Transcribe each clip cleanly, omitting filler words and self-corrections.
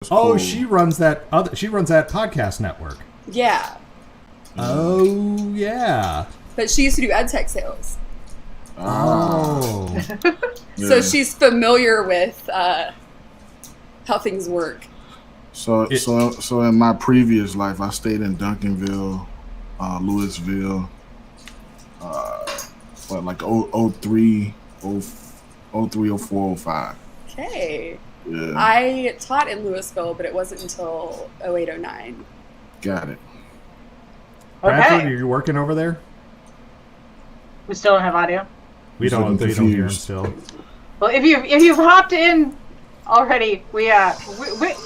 Oh, cool. she runs that podcast network. Yeah. Oh, yeah. But she used to do ed tech sales. Oh. So she's familiar with how things work. So in my previous life, I stayed in Duncanville, Louisville, like 03, 04, 05. Okay. Yeah. I taught in Louisville, but it wasn't until 08, 09. Got it. Bradford, are you working over there? We still don't have audio. We don't hear him still. Well, if you've hopped in already, we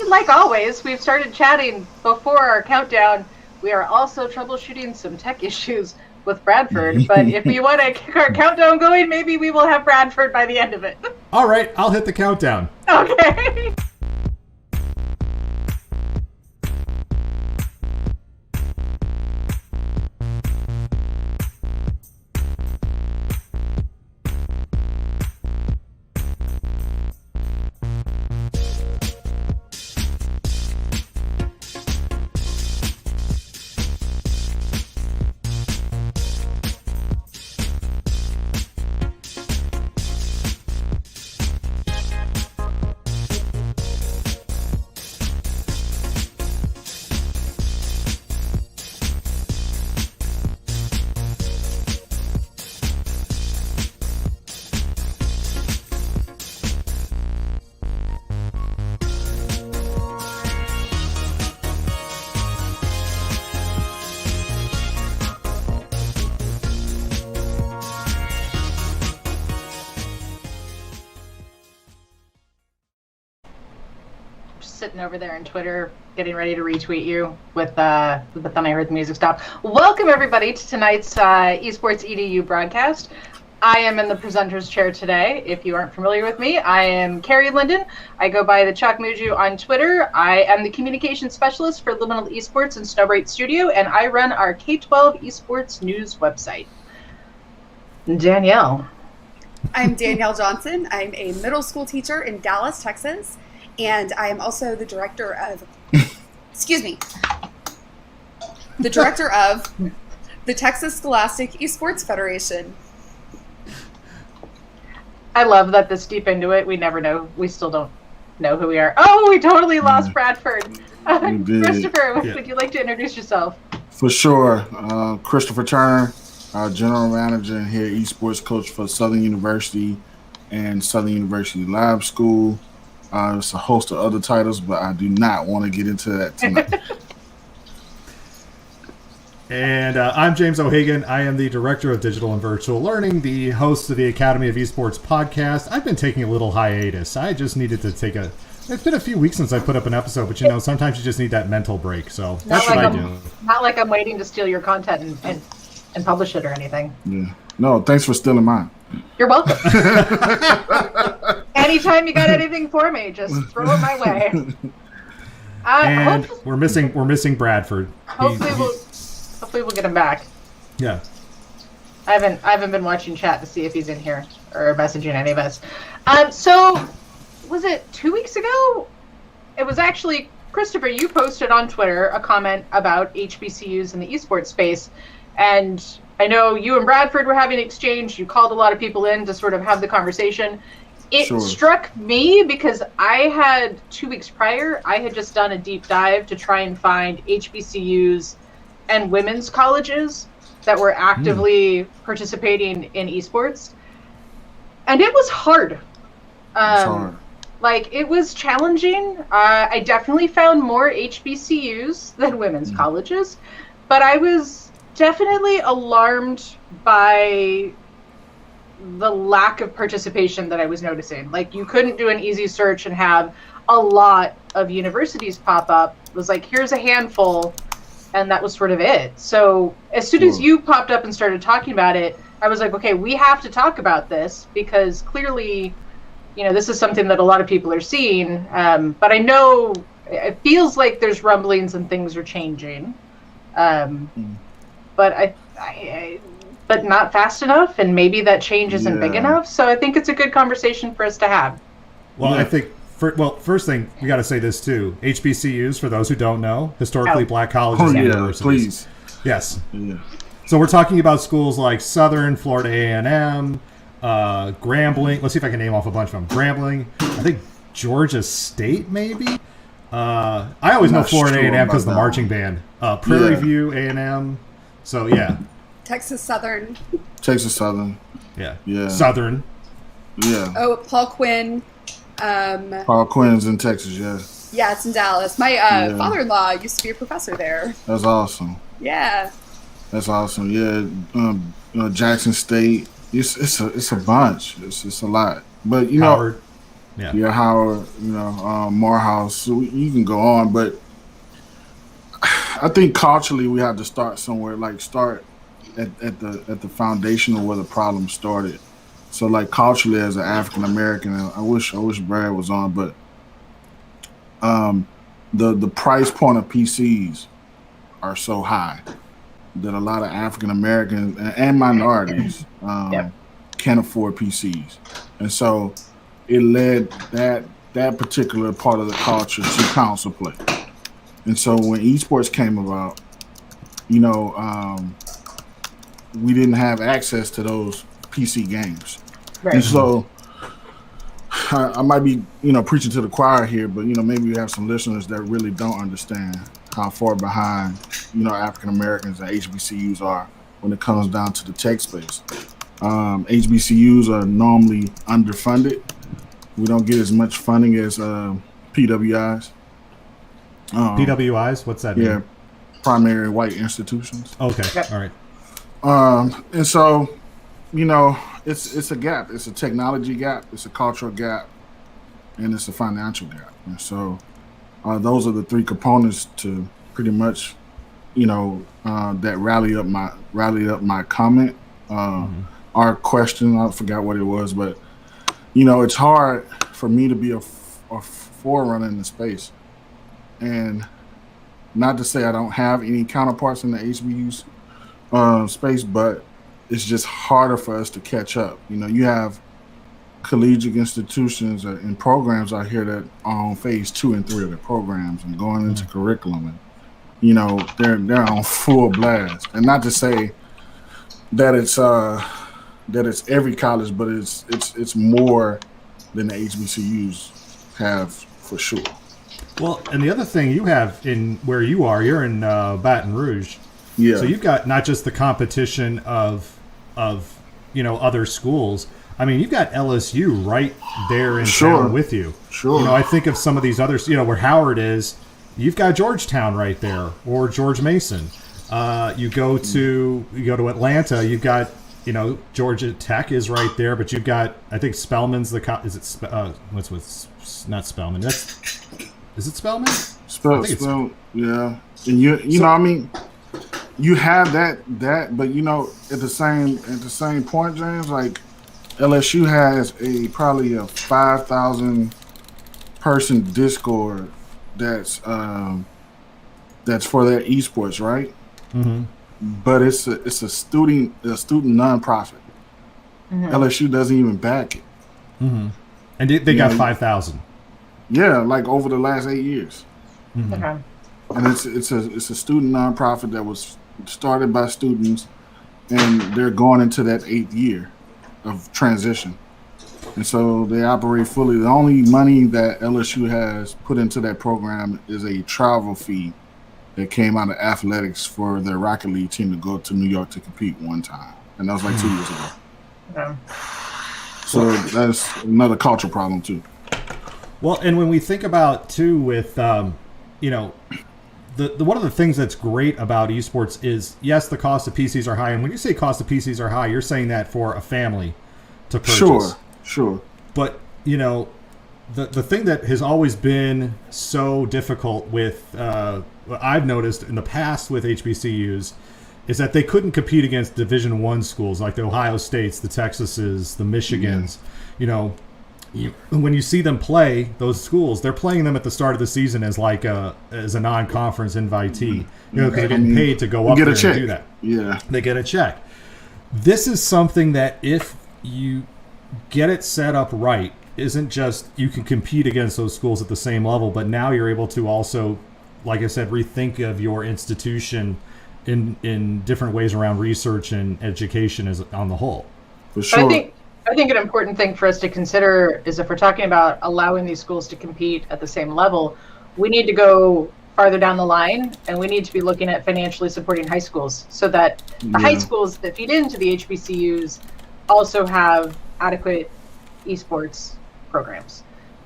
like always, we've started chatting before our countdown. We are also troubleshooting some tech issues with Bradford, but if you want to kick our countdown going, maybe we will have Bradford by the end of it. All right, I'll hit the countdown. Okay. Sitting over there on Twitter, getting ready to retweet you with the thumb I heard the music stop. Welcome everybody to tonight's Esports EDU broadcast. I am in the presenter's chair today. If you aren't familiar with me, I am Carrie Linden. I go by the Chalk Muju on Twitter. I am the communications specialist for Liminal Esports and Snowbright Studio, and I run our K-12 esports news website. Danielle. I'm Danielle Johnson. I'm a middle school teacher in Dallas, Texas, and I am also the director of, the director of the Texas Scholastic Esports Federation. I love that this deep into it, we never know. We still don't know who we are. Oh, we totally lost Bradford. Christopher, would you like to introduce yourself? For sure. Christopher Turner, General Manager and Head Esports Coach for Southern University and Southern University Lab School. It's a host of other titles, but I do not want to get into that tonight. And I'm James O'Hagan. I am the Director of Digital and Virtual Learning, the host of the Academy of Esports podcast. I've been taking a little hiatus. I just needed to take it's been a few weeks since I put up an episode, but sometimes you just need that mental break. So that's what I do. Not like I'm waiting to steal your content and publish it or anything. Yeah. No, thanks for stealing mine. You're welcome. Anytime you got anything for me, just throw it my way. And we're missing Bradford. Hopefully we'll get him back. Yeah. I haven't been watching chat to see if he's in here or messaging any of us. So was it 2 weeks ago? It was actually Christopher. You posted on Twitter a comment about HBCUs in the esports space, and I know you and Bradford were having an exchange. You called a lot of people in to sort of have the conversation. It struck me because I had 2 weeks prior, I had just done a deep dive to try and find HBCUs and women's colleges that were actively participating in esports. And it was hard. Like, it was challenging. I definitely found more HBCUs than women's colleges, but I was definitely alarmed by the lack of participation that I was noticing. Like, you couldn't do an easy search and have a lot of universities pop up. It was like, here's a handful, and that was sort of it. So as soon as you popped up and started talking about it, I was like, okay, we have to talk about this, because clearly, this is something that a lot of people are seeing. But I know it feels like there's rumblings and things are changing. But but not fast enough, and maybe that change isn't big enough. So I think it's a good conversation for us to have. Well, I think first thing, we got to say this too. HBCUs, for those who don't know, historically black colleges and universities. Please. Yes. Yeah. So we're talking about schools like Southern, Florida A&M, Grambling. Let's see if I can name off a bunch of them. Grambling, I think Georgia State, maybe. I always know Florida A&M because the marching band. Prairie View A&M. So yeah. Texas Southern. Yeah. Yeah. Southern. Yeah. Oh, Paul Quinn. Paul Quinn's in Texas, yeah. Yeah, it's in Dallas. My father-in-law used to be a professor there. That's awesome. Yeah. That's awesome. Yeah. Jackson State. It's a bunch. It's a lot. But Howard. Howard. Morehouse. So you can go on, but I think culturally we have to start somewhere. Like start at the foundation of where the problem started. So like culturally, as an African American, I wish Brad was on, but the price point of PCs are so high that a lot of African Americans and minorities can't afford PCs, and so it led that particular part of the culture to council play. And so when esports came about, we didn't have access to those PC games. Right. And so I might be, preaching to the choir here, but, maybe we have some listeners that really don't understand how far behind, African Americans and HBCUs are when it comes down to the tech space. HBCUs are normally underfunded. We don't get as much funding as PWIs. PWIs? What's that mean? Yeah, primary white institutions. Okay, all right. And so, it's a gap. It's a technology gap. It's a cultural gap, and it's a financial gap. And so, those are the three components to pretty much, that rally up my comment. Our question, I forgot what it was, but it's hard for me to be a forerunner in the space, and not to say I don't have any counterparts in the HBCUs space, but it's just harder for us to catch up. You have collegiate institutions and programs out here that are on phase 2 and 3 of their programs and going into curriculum, and they're on full blast. And not to say that it's every college, but it's more than the HBCUs have for sure. Well, and the other thing you have in where you are, you're in Baton Rouge. Yeah. So you've got not just the competition of other schools. I mean, you've got LSU right there in town with you. Sure. I think of some of these others, where Howard is, you've got Georgetown right there, or George Mason. You go to Atlanta, you've got, Georgia Tech is right there, but you've got, I think Spelman's not Spelman. Is it Spelman? Spell, yeah. And you have that, but at the same point, James, like LSU has probably a 5,000 person Discord that's for their esports, right? Mm-hmm. But it's a student nonprofit. Mm-hmm. LSU doesn't even back it. Mm-hmm. And they got 5,000. Yeah, like over the last 8 years. Mm-hmm. Okay. And it's a student nonprofit that was started by students, and they're going into that 8th year of transition. And so they operate fully. The only money that LSU has put into that program is a travel fee that came out of athletics for their Rocket League team to go to New York to compete one time. And that was like 2 years ago. Yeah. So that's another cultural problem too. Well, and when we think about too with, the one of the things that's great about esports is, yes, the cost of PCs are high. And when you say cost of PCs are high, you're saying that for a family to purchase. Sure. But, the thing that has always been so difficult with, what I've noticed in the past with HBCUs is that they couldn't compete against Division I schools like the Ohio States, the Texases, the Michigans. When you see them play those schools, they're playing them at the start of the season as a non-conference invitee, because they're getting paid to go up there and do that. Yeah, they get a check. This is something that if you get it set up right, isn't just you can compete against those schools at the same level, but now you're able to also, like I said, rethink of your institution in different ways around research and education as on the whole. For sure. I think an important thing for us to consider is if we're talking about allowing these schools to compete at the same level, we need to go farther down the line, and we need to be looking at financially supporting high schools so that the high schools that feed into the HBCUs also have adequate esports programs.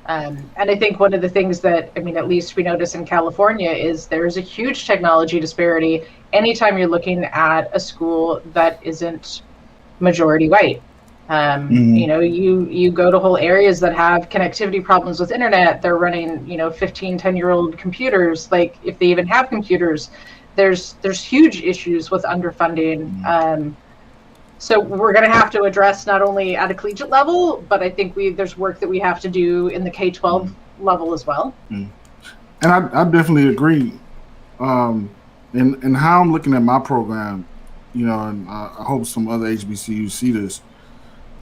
And I think one of the things that, I mean, at least we notice in California is there's a huge technology disparity anytime you're looking at a school that isn't majority white. You know, you go to whole areas that have connectivity problems with internet. They're running, 10-year-old computers. Like, if they even have computers, there's huge issues with underfunding. So we're going to have to address not only at a collegiate level, but I think there's work that we have to do in the K-12 level as well. And I definitely agree. And how I'm looking at my program, and I hope some other HBCUs see this.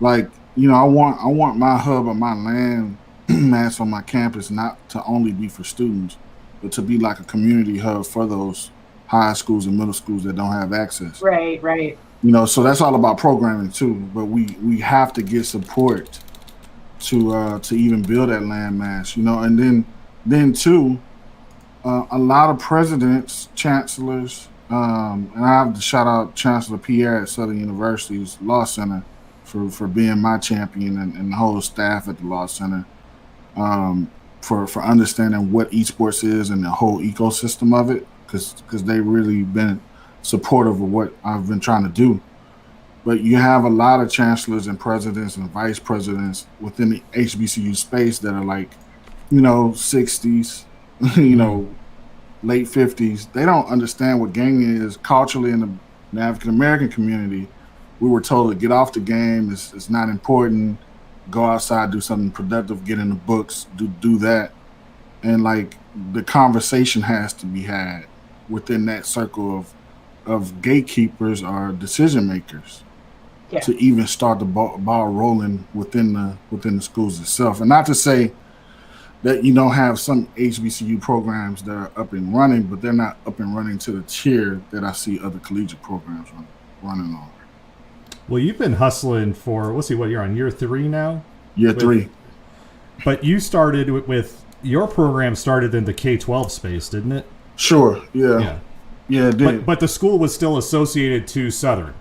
Like, I want my hub or my land mass on my campus not to only be for students, but to be like a community hub for those high schools and middle schools that don't have access. Right. So that's all about programming too. But we have to get support to even build that land mass. And then too, a lot of presidents, chancellors, and I have to shout out Chancellor Pierre at Southern University's Law Center for being my champion and the whole staff at the Law Center for understanding what esports is and the whole ecosystem of it, because they really been supportive of what I've been trying to do. But you have a lot of chancellors and presidents and vice presidents within the HBCU space that are like, 60s, late 50s. They don't understand what gaming is culturally in the African American community. We were told to get off the game. It's not important. Go outside, do something productive, get in the books, do that. And like the conversation has to be had within that circle of gatekeepers or decision makers to even start the ball rolling within the schools itself. And not to say that you don't have some HBCU programs that are up and running, but they're not up and running to the tier that I see other collegiate programs running on. Well, you've been hustling for, let's see, what, you're on year 3 now? Year 3. But you started with your program started in the K-12 space, didn't it? Sure, yeah. Yeah, it did. But the school was still associated to Southern.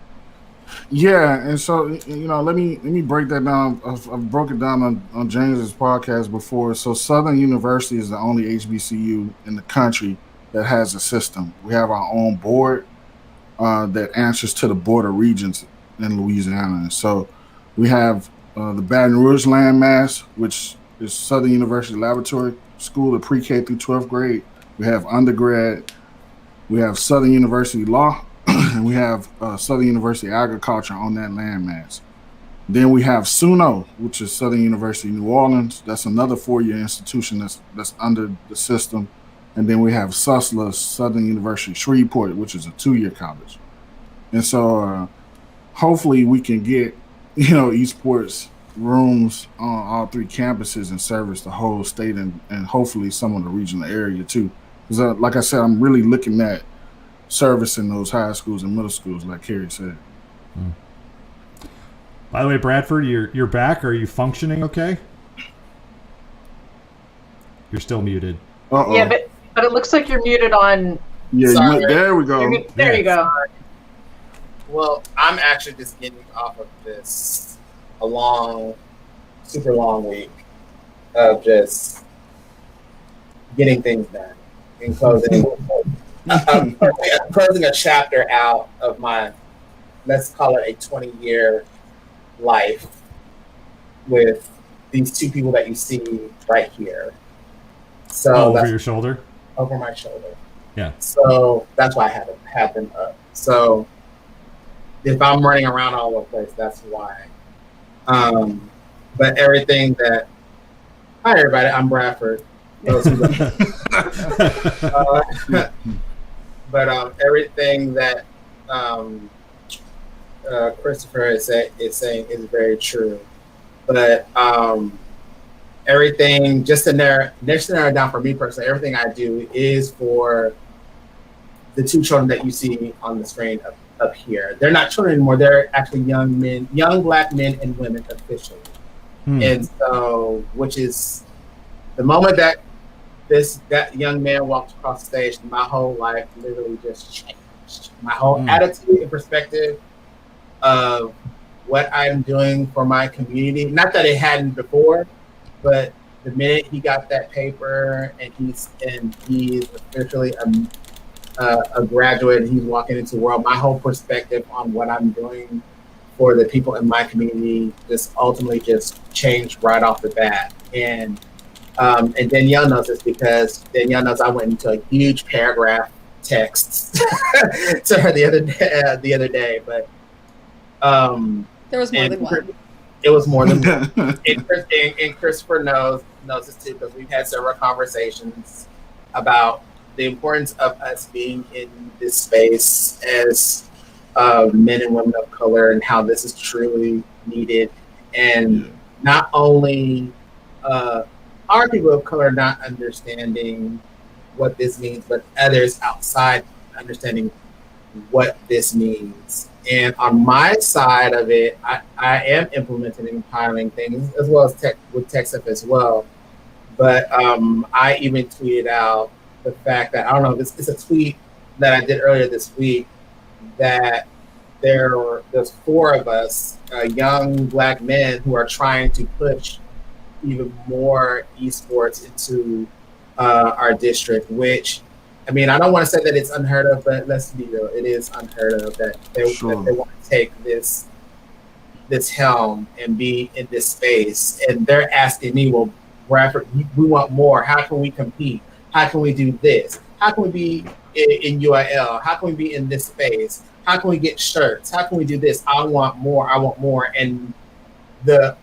Yeah, and so, let me break that down. I've broken it down on James's podcast before. So Southern University is the only HBCU in the country that has a system. We have our own board that answers to the Board of Regents in Louisiana. And so we have the Baton Rouge landmass, which is Southern University Laboratory School of pre-K through 12th grade. We have undergrad. We have Southern University Law, and we have Southern University Agriculture on that landmass. Then we have SUNO, which is Southern University New Orleans. That's another 4-year institution that's under the system. And then we have SUSLA, Southern University Shreveport, which is a 2-year college. And so hopefully we can get, esports rooms on all 3 campuses and service the whole state and hopefully some of the regional area too. Because like I said, I'm really looking at servicing those high schools and middle schools, like Carrie said. By the way, Bradford, you're back. Are you functioning okay? You're still muted. Uh-oh. Yeah, but it looks like you're muted on. Yeah, there we go. There you go. Well, I'm actually just getting off of this super long week of just getting things done and closing a chapter out of my, let's call it a 20-year life with these 2 people that you see right here. So over your shoulder? Over my shoulder. Yeah. So that's why I had them up. So if I'm running around all over the place, that's why. But everything that, hi everybody, I'm Bradford. Those who don't. But everything that Christopher is saying is very true. But everything, just to narrow it down for me personally, everything I do is for the two children that you see on the screen up here. They're not children anymore. They're actually young men, young Black men and women officially. And so, which is the moment that that young man walked across the stage, my whole life literally just changed. My whole attitude and perspective of what I'm doing for my community. Not that it hadn't before, but the minute he got that paper and he's officially a graduate and he's walking into the world, my whole perspective on what I'm doing for the people in my community just ultimately just changed right off the bat. And Danielle knows this because Danielle knows I went into a huge paragraph text to her the other day, but there was more than one. It was more than one. And Christopher knows this too, because we've had several conversations about the importance of us being in this space as men and women of color, and how this is truly needed. And not only are people of color not understanding what this means, but others outside understanding what this means. And on my side of it, I am implementing and piloting things as well as tech stuff as well. But I even tweeted out the fact that, I don't know, it's a tweet that I did earlier this week, that there's 4 of us, young Black men, who are trying to push even more esports into our district, which, I mean, I don't want to say that it's unheard of, but let's be real, it is unheard of that they want to take this helm and be in this space. And they're asking me, well, Bradford, we want more. How can we compete? How can we do this? How can we be in UIL? How can we be in this space? How can we get shirts? How can we do this? I want more. I want more. And the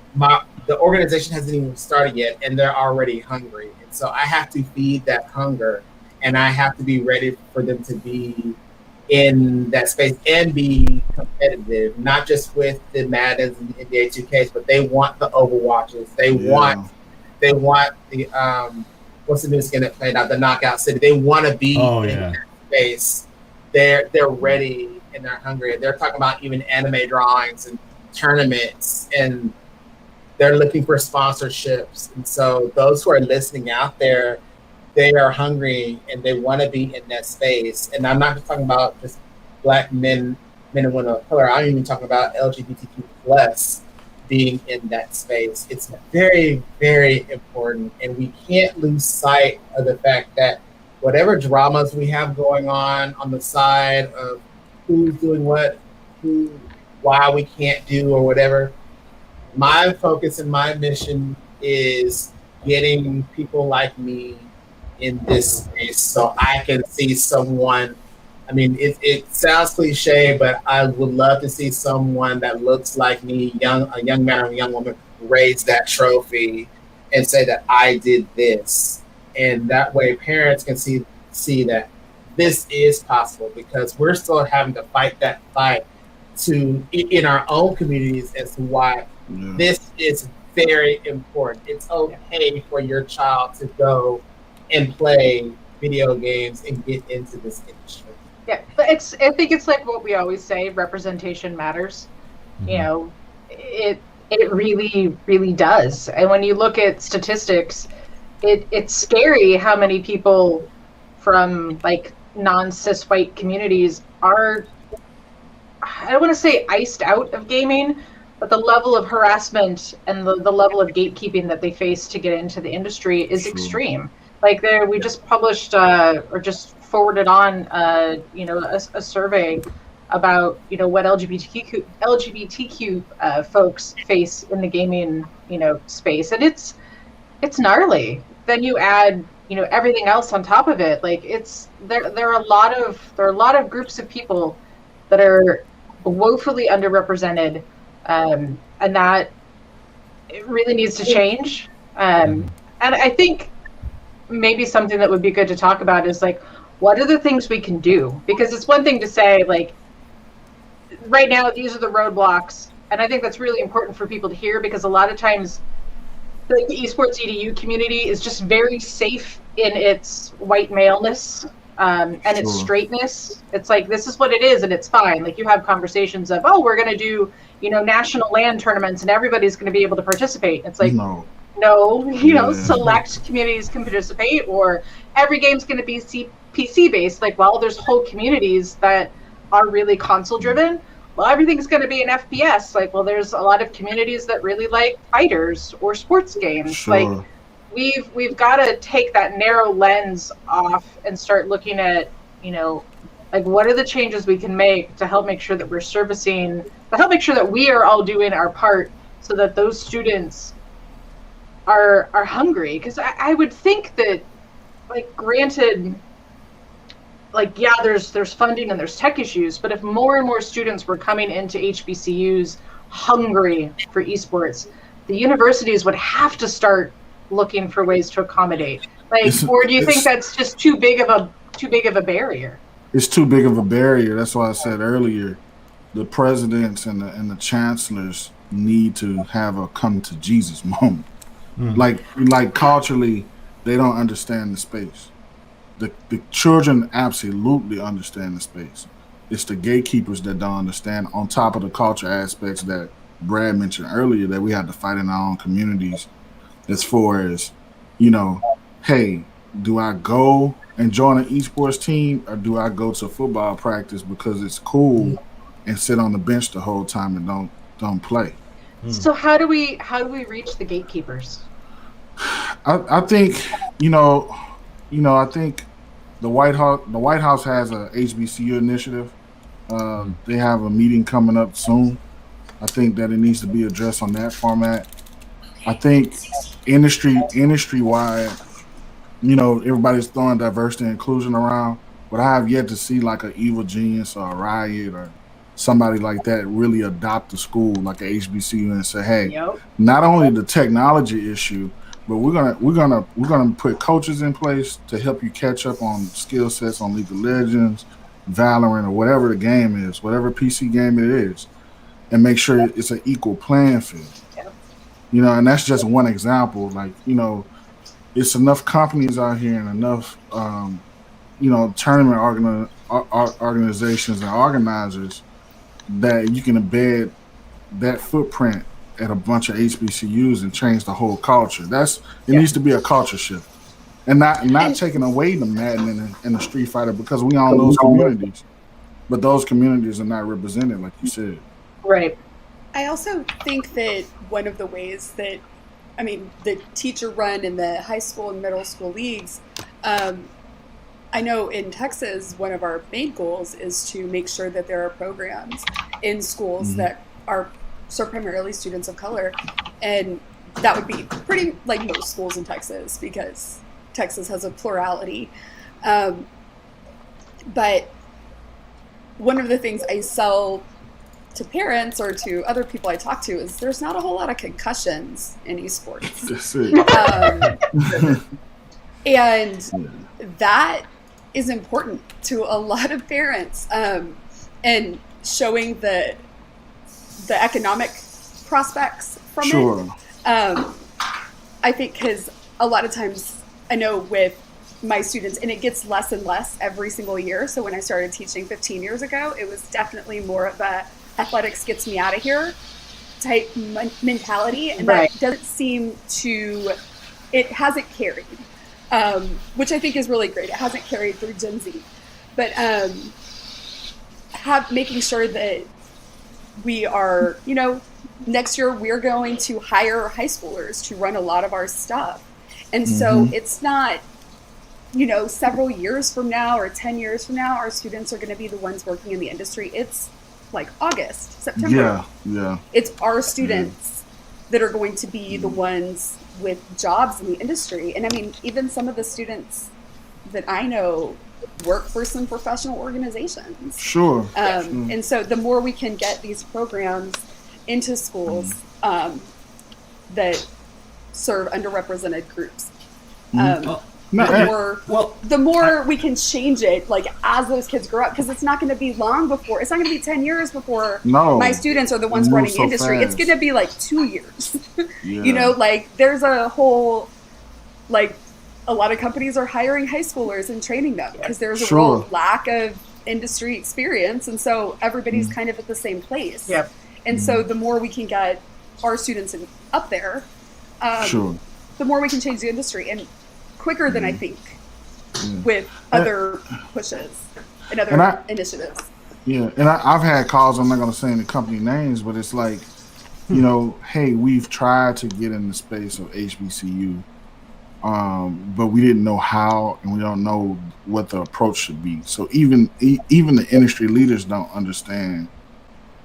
organization hasn't even started yet, and they're already hungry. And so I have to feed that hunger, and I have to be ready for them to be in that space and be competitive, not just with the Maddens and the NBA 2Ks, but they want the Overwatches. They want the what's the new skin that played out, the Knockout City. They want to be in that space. They're ready and they're hungry. They're talking about even anime drawings and tournaments, and they're looking for sponsorships. And so those who are listening out there, they are hungry and they want to be in that space. And I'm not just talking about just Black men and women of color. I'm even talking about LGBTQ plus being in that space. It's very, very important. And we can't lose sight of the fact that whatever dramas we have going on the side of who's doing what, why we can't do or whatever, my focus and my mission is getting people like me in this space so I can see someone. I mean, it sounds cliche, but I would love to see someone that looks like me, a young man or a young woman, raise that trophy and say that I did this. And that way parents can see that this is possible, because we're still having to fight that fight in our own communities as to why this is very important. It's okay for your child to go and play video games and get into this industry. Yeah, but I think it's like what we always say, representation matters. You know, it really, really does. And when you look at statistics, it's scary how many people from like non-cis white communities are, I don't want to say iced out of gaming, but the level of harassment and the level of gatekeeping that they face to get into the industry is extreme. Like we just published or just forwarded on a survey about what LGBTQ folks face in the gaming space, and it's gnarly. Then you add everything else on top of it. Like there are a lot of groups of people that are woefully underrepresented, and that it really needs to change. And I think maybe something that would be good to talk about is like, what are the things we can do? Because it's one thing to say, like, right now, these are the roadblocks. And I think that's really important for people to hear, because a lot of times like the esports EDU community is just very safe in its white maleness and its straightness. It's like, this is what it is, and it's fine. Like, you have conversations of, oh, we're going to do, national LAN tournaments, and everybody's going to be able to participate. It's like, no, select communities can participate, or every game's going to be PC based. Like, well, there's whole communities that are really console driven. Well, everything's going to be an FPS. Like, well, there's a lot of communities that really like fighters or sports games. Sure. Like, we've got to take that narrow lens off and start looking at, like, what are the changes we can make to help make sure that make sure that we are all doing our part so that those students are hungry. Because I would think that, like, granted, like, yeah, there's funding and there's tech issues, but if more and more students were coming into HBCUs hungry for esports, the universities would have to start looking for ways to accommodate. Like, or do you think that's just too big of a barrier? It's too big of a barrier. That's why I said earlier, the presidents and the chancellors need to have a come to Jesus moment. Like culturally, they don't understand the space. The children absolutely understand the space. It's the gatekeepers that don't understand, on top of the culture aspects that Brad mentioned earlier, that we have to fight in our own communities, as far as, hey, do I go and join an esports team, or do I go to football practice because it's cool and sit on the bench the whole time and don't play? So how do we reach the gatekeepers? I think, I think the White House has a HBCU initiative. They have a meeting coming up soon. I think that it needs to be addressed on that format. I think industry-wide, everybody's throwing diversity and inclusion around, but I have yet to see like an Evil Genius or a Riot or somebody like that really adopt a school like a HBCU and say, hey, not only the technology issue, but we're gonna put coaches in place to help you catch up on skill sets on League of Legends, Valorant, or whatever the game is, whatever PC game it is, and make sure it's an equal playing field. And that's just one example. Like, it's enough companies out here and enough, tournament organizations and organizers that you can embed that footprint at a bunch of HBCUs and change the whole culture. It needs to be a culture shift, and not taking away the Madden and the Street Fighter, because we own those communities, but those communities are not represented, like you said. Right. I also think that one of the ways that, the teacher run in the high school and middle school leagues, I know in Texas, one of our main goals is to make sure that there are programs in schools that serve primarily students of color. And that would be pretty like most schools in Texas, because Texas has a plurality. But one of the things I sell to parents or to other people I talk to is there's not a whole lot of concussions in esports. And that is important to a lot of parents, and showing the economic prospects from it. I think because a lot of times I know with my students, and it gets less and less every single year. So when I started teaching 15 years ago, it was definitely more of a athletics gets me out of here type mentality. And that doesn't seem to, it hasn't carried, which I think is really great. It hasn't carried through Gen Z, but making sure that we are, next year we're going to hire high schoolers to run a lot of our stuff. And so it's not, several years from now or 10 years from now, our students are going to be the ones working in the industry. It's like August, September. Yeah. It's our students that are going to be the ones with jobs in the industry. And even some of the students that I know work for some professional organizations. Sure. And so the more we can get these programs into schools that serve underrepresented groups. No, the more we can change it, like as those kids grow up, because it's not going to be long before. It's not going to be 10 years before my students are the ones running so industry. fast. It's going to be like 2 years. Yeah. You know, like there's a whole, like a lot of companies are hiring high schoolers and training them because there's a real lack of industry experience, and so everybody's kind of at the same place. Yep. And so the more we can get our students up there, the more we can change the industry, and quicker than I think with other pushes and other initiatives. Yeah, and I've had calls, I'm not going to say any company names, but it's like, you know, hey, we've tried to get in the space of HBCU, but we didn't know how, and we don't know what the approach should be. So even the industry leaders don't understand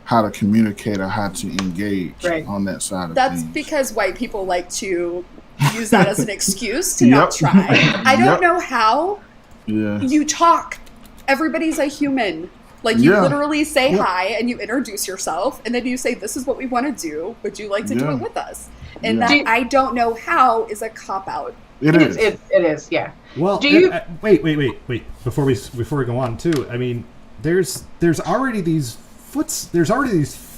how to communicate or how to engage on that side of things. That's because white people like to use that as an excuse to not try. I don't know how you talk. Everybody's a human. Like you literally say hi and you introduce yourself, and then you say, this is what we want to do. Would you like to do it with us? And that I don't know how is a cop-out. It is. It is, yeah. Well, do you wait. Before we go on too, I mean, there's already these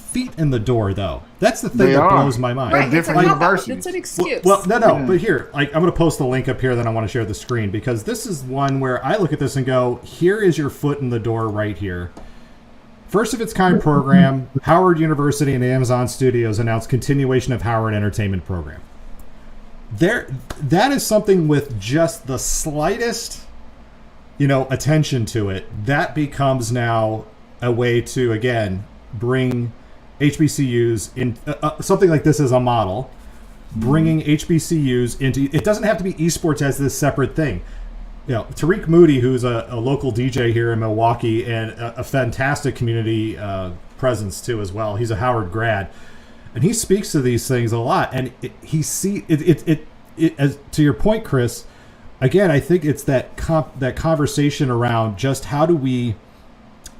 feet in the door, though. That's the thing that blows my mind. Right, different universities. It's an excuse. Well, no. But here, like, I'm going to post the link up here. Then I want to share the screen because this is one where I look at this and go, "Here is your foot in the door, right here." First of its kind program. Howard University and Amazon Studios announced continuation of Howard Entertainment Program. That is something with just the slightest, attention to it. That becomes now a way to again bring HBCUs in something like this as a model, bringing HBCUs into. It doesn't have to be esports as this separate thing. Tariq Moody, who's a local DJ here in Milwaukee and a fantastic community presence too as well. He's a Howard grad, and he speaks to these things a lot. And as to your point, Chris. Again, I think it's that conversation around just how do we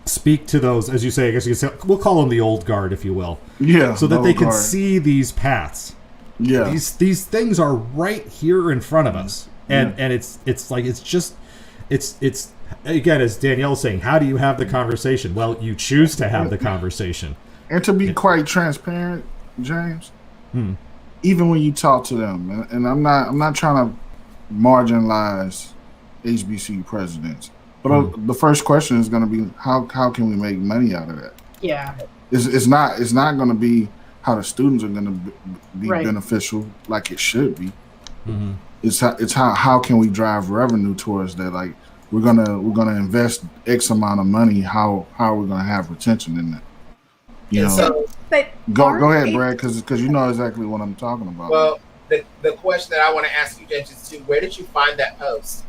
speak to those, as you say, I guess you could say, we'll call them the old guard, if you will. Yeah. So that they can see these paths. Yeah. These things are right here in front of us. And it's again, as Danielle's saying, how do you have the conversation? Well, you choose to have the conversation. And to be quite transparent, James, even when you talk to them, and I'm not trying to marginalize HBCU presidents, but the first question is going to be how can we make money out of that? Yeah, it's not going to be how the students are going to be beneficial like it should be. Mm-hmm. It's how can we drive revenue towards that? Like we're gonna invest X amount of money. How are we gonna have retention in that? So, go ahead, Brad, because you know exactly what I'm talking about. Well, the question that I want to ask you, James, is where did you find that post?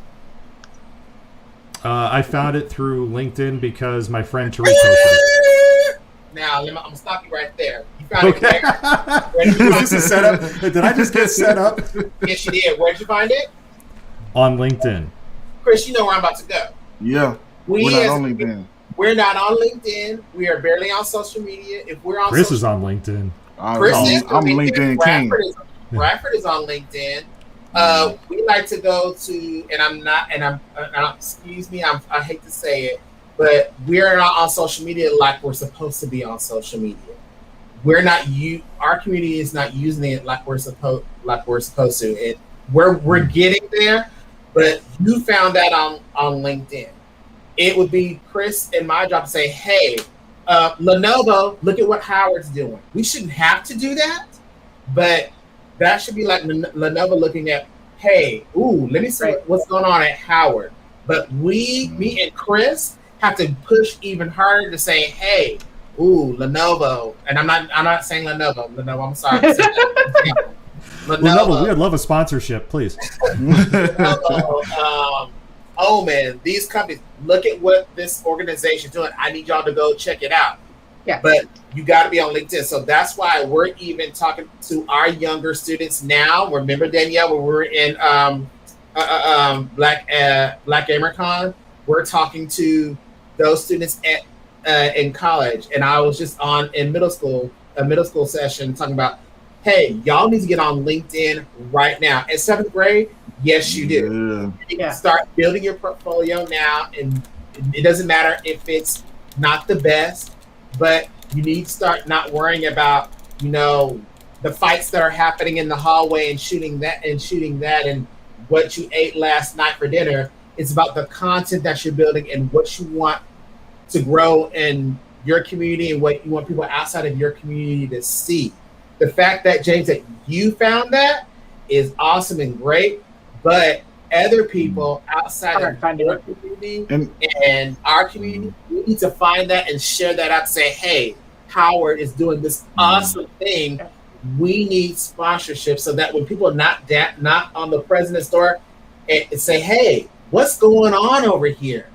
I found it through LinkedIn because my friend Tariq posted it. Now, I'm going to stop you right there. You found it where? Is this a setup? Did I just get set up? Yes, you did. Where did you find it? On LinkedIn. Chris, you know where I'm about to go. Yeah. We're not on LinkedIn. We're not on LinkedIn. We are barely on social media. If we're on Chris is on LinkedIn. Chris is I'm LinkedIn king. Bradford is on LinkedIn. We like to go to, and I'm excuse me, I hate to say it, but we're not on social media like we're supposed to be on social media. We're not our community is not using it like we're supposed to. We're getting there, but you found that on LinkedIn. It would be Chris and my job to say, hey, Lenovo, look at what Howard's doing. We shouldn't have to do that, but that should be like Lenovo looking at, hey, let me see what's going on at Howard. But me and Chris have to push even harder to say, hey, Lenovo. And I'm not saying Lenovo. Lenovo, I'm sorry. Lenovo, we would love a sponsorship, please. Lenovo, Omen, these companies, look at what this organization is doing. I need y'all to go check it out. Yeah. But you got to be on LinkedIn. So that's why we're even talking to our younger students now. Remember, Danielle, when we were in Black GamerCon, we're talking to those students in college. And I was just a middle school session talking about, hey, y'all need to get on LinkedIn right now. In 7th grade, Yes, you do. You can start building your portfolio now, and it doesn't matter if it's not the best, but you need to start not worrying about, the fights that are happening in the hallway and shooting that and what you ate last night for dinner. It's about the content that you're building and what you want to grow in your community and what you want people outside of your community to see. The fact that, James, that you found that is awesome and great, but other people outside of your community and our community, we need to find that and share that out. Say, hey, Howard is doing this awesome thing. We need sponsorship so that when people knock on the president's door and say, hey, what's going on over here?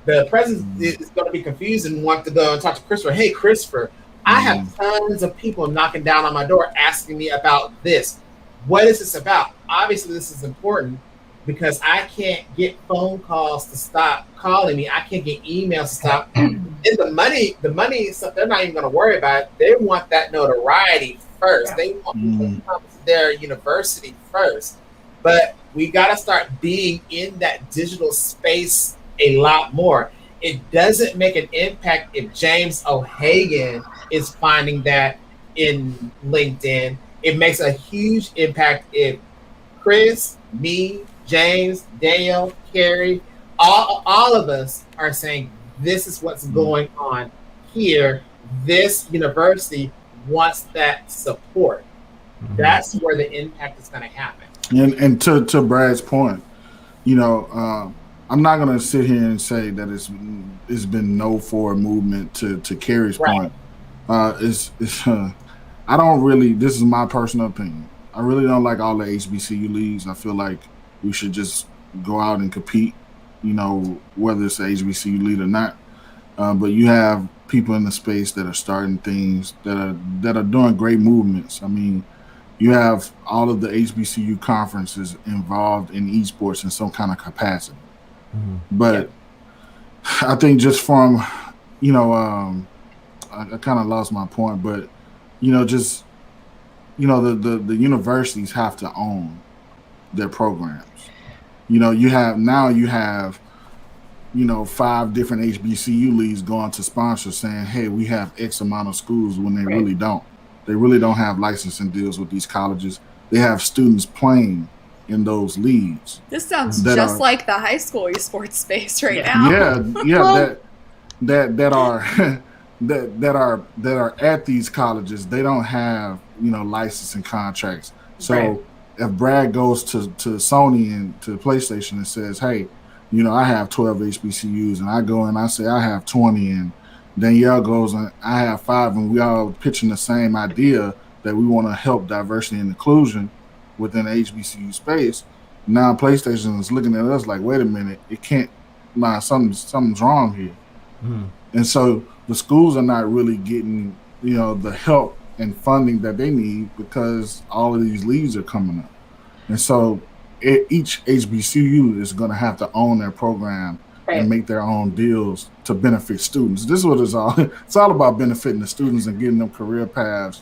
The president is going to be confused and want to go and talk to Christopher. Hey, Christopher, I have tons of people knocking down on my door asking me about this. What is this about? Obviously, this is important because I can't get phone calls to stop calling me. I can't get emails to stop. And the money, they're not even going to worry about it. They want that notoriety first. Yeah. They want people to come to their university first. But we got to start being in that digital space a lot more. It doesn't make an impact if James O'Hagan is finding that in LinkedIn. It makes a huge impact if Chris, me, James, Daniel, Carrie, all of us are saying this is what's going on here. This university wants that support. That's where the impact is going to happen. And to Brad's point, I'm not going to sit here and say that it's been no forward movement to Carrie's point. I don't really, this is my personal opinion. I really don't like all the HBCU leagues. I feel like we should just go out and compete, whether it's an HBCU league or not. But you have people in the space that are starting things that are doing great movements. I mean, you have all of the HBCU conferences involved in esports in some kind of capacity. But I think just from, I kind of lost my point, but, the universities have to own their programs. You have 5 different HBCU leagues going to sponsors saying, hey, we have X amount of schools when they really don't. They really don't have licensing deals with these colleges. They have students playing in those leagues. This sounds just like the high school esports space now. That are at these colleges. They don't have licensing contracts. So if Brad goes to Sony and to PlayStation and says, hey, I have 12 HBCUs, and I go and I say I have 20, and Danielle goes and I have 5, and we all pitching the same idea that we want to help diversity and inclusion within the HBCU space. Now PlayStation is looking at us like, wait a minute, it can't. Something's wrong here. And so the schools are not really getting the help and funding that they need because all of these leagues are coming up. And so each HBCU is going to have to own their program and make their own deals to benefit students. This is what it's all. It's all about benefiting the students and getting them career paths.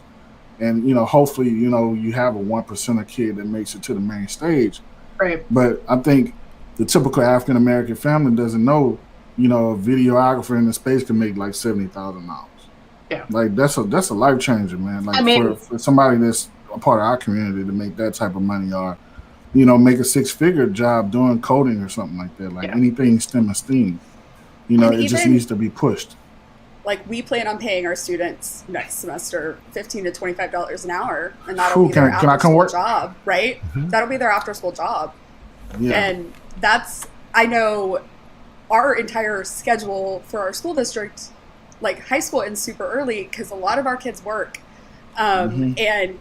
And hopefully, you have a 1% kid that makes it to the main stage. Right. But I think the typical African American family doesn't know, a videographer in the space can make like $70,000. Yeah. Like that's a life changer, man. Like for somebody that's a part of our community to make that type of money, or make a 6-figure job doing coding or something like that. Like anything STEM and STEAM, it just needs to be pushed. Like we plan on paying our students next semester $15 to $25 an hour, and that'll be their after-school job, right? That'll be their after-school job. Yeah. And I know our entire schedule for our school district, like high school ends super early because a lot of our kids work, and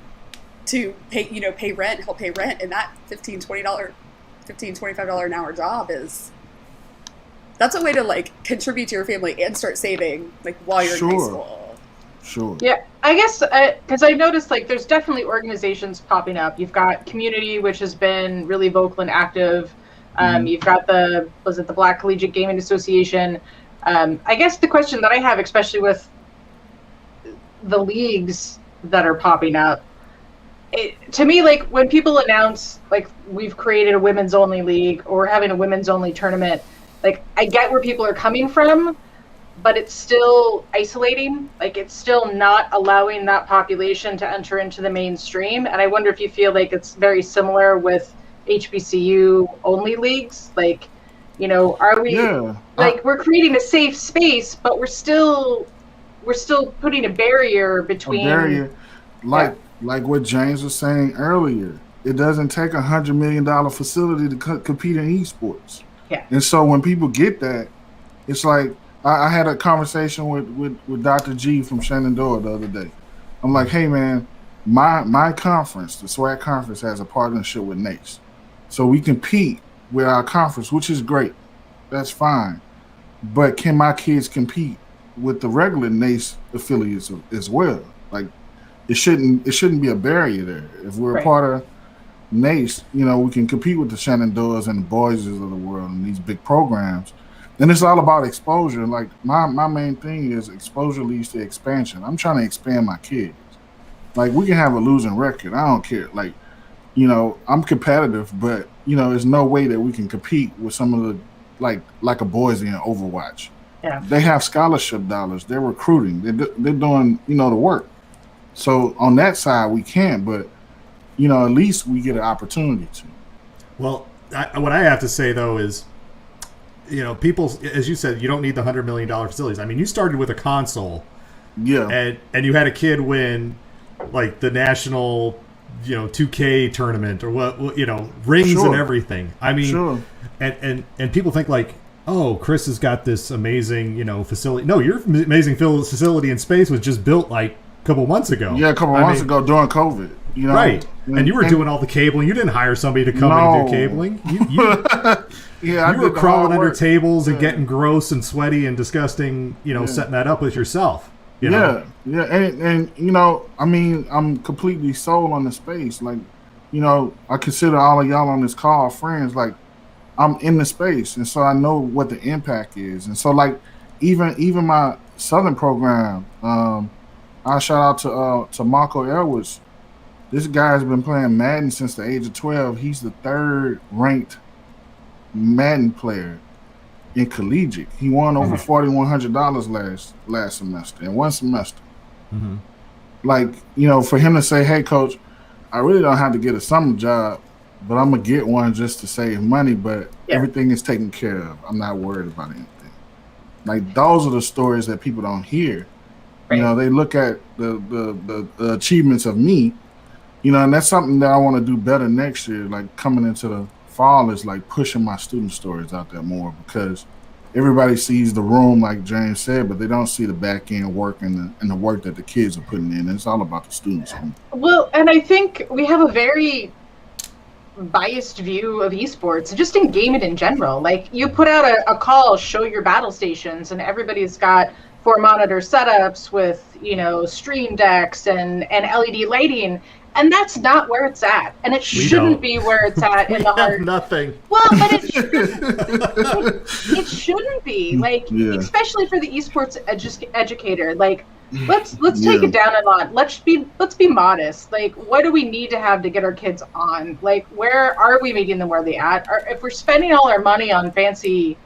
to pay rent, help pay rent, and that $25 an hour job that's a way to like contribute to your family and start saving like while you're in high school. Sure. Yeah, I guess because I noticed like there's definitely organizations popping up. You've got Community, which has been really vocal and active. You've got the Black Collegiate Gaming Association. I guess the question that I have, especially with the leagues that are popping up, to me, like when people announce like we've created a women's only league or we're having a women's only tournament, like I get where people are coming from, but it's still isolating. Like it's still not allowing that population to enter into the mainstream. And I wonder if you feel like it's very similar with HBCU only leagues. Like, you know, are we like we're creating a safe space, but we're still putting a barrier between like what James was saying earlier. It doesn't take $100 million facility to compete in esports. Yeah. And so when people get that, it's like I had a conversation with Dr. G from Shenandoah the other day. I'm like, hey man, my conference, the SWAC conference, has a partnership with NACE. So we compete with our conference, which is great. That's fine. But can my kids compete with the regular NACE affiliates as well? Like it shouldn't be a barrier there. If we're a part of NACE, you know, we can compete with the Shenandoahs and the Boises of the world and these big programs. And it's all about exposure. Like my main thing is exposure leads to expansion. I'm trying to expand my kids. Like we can have a losing record. I don't care. Like, you know, I'm competitive, but you know, there's no way that we can compete with some of the like a Boise in Overwatch. Yeah. They have scholarship dollars. They're recruiting. They're doing, you know, the work. So on that side we can, but you know, at least we get an opportunity to. Well, what I have to say though is, you know, people, as you said, you don't need the $100 million facilities. I mean, you started with a console, and you had a kid win like the national, you know, 2K tournament or what, you know, rings and everything. I mean, and people think like, oh, Chris has got this amazing, you know, facility. No, your amazing facility in space was just built like a couple months ago. Yeah, a couple months ago during COVID. You know, right? And you were doing all the cabling. You didn't hire somebody to come in and do cabling. You were crawling under tables and getting gross and sweaty and disgusting. You know, setting that up with yourself. You know? And you know, I mean, I'm completely sold on the space. Like, you know, I consider all of y'all on this call friends. Like, I'm in the space, and so I know what the impact is. And so, like, even my Southern program, I shout out to Marco Elwoods. This guy's been playing Madden since the age of 12. He's the third ranked Madden player in collegiate. He won over $4,100 last semester in one semester. Mm-hmm. Like, you know, for him to say, hey coach, I really don't have to get a summer job, but I'm gonna get one just to save money, but everything is taken care of. I'm not worried about anything. Like, those are the stories that people don't hear. Right. You know, they look at the achievements of me, you know, and that's something that I want to do better next year. Like coming into the fall is like pushing my student stories out there more, because everybody sees the room, like James said, but they don't see the back end work and the work that the kids are putting in. It's all about the students. Well, and I think we have a very biased view of esports, just in gaming in general. Like you put out a call, show your battle stations, and everybody's got 4 monitor setups with, you know, stream decks and LED lighting. And that's not where it's at, and it shouldn't be where it's at in the heart. Nothing. Well, but it shouldn't be, like, especially for the esports educator. Like, let's take it down a lot. Let's be modest. Like, what do we need to have to get our kids on? Like, where are we meeting them where they at? Or if we're spending all our money on fancy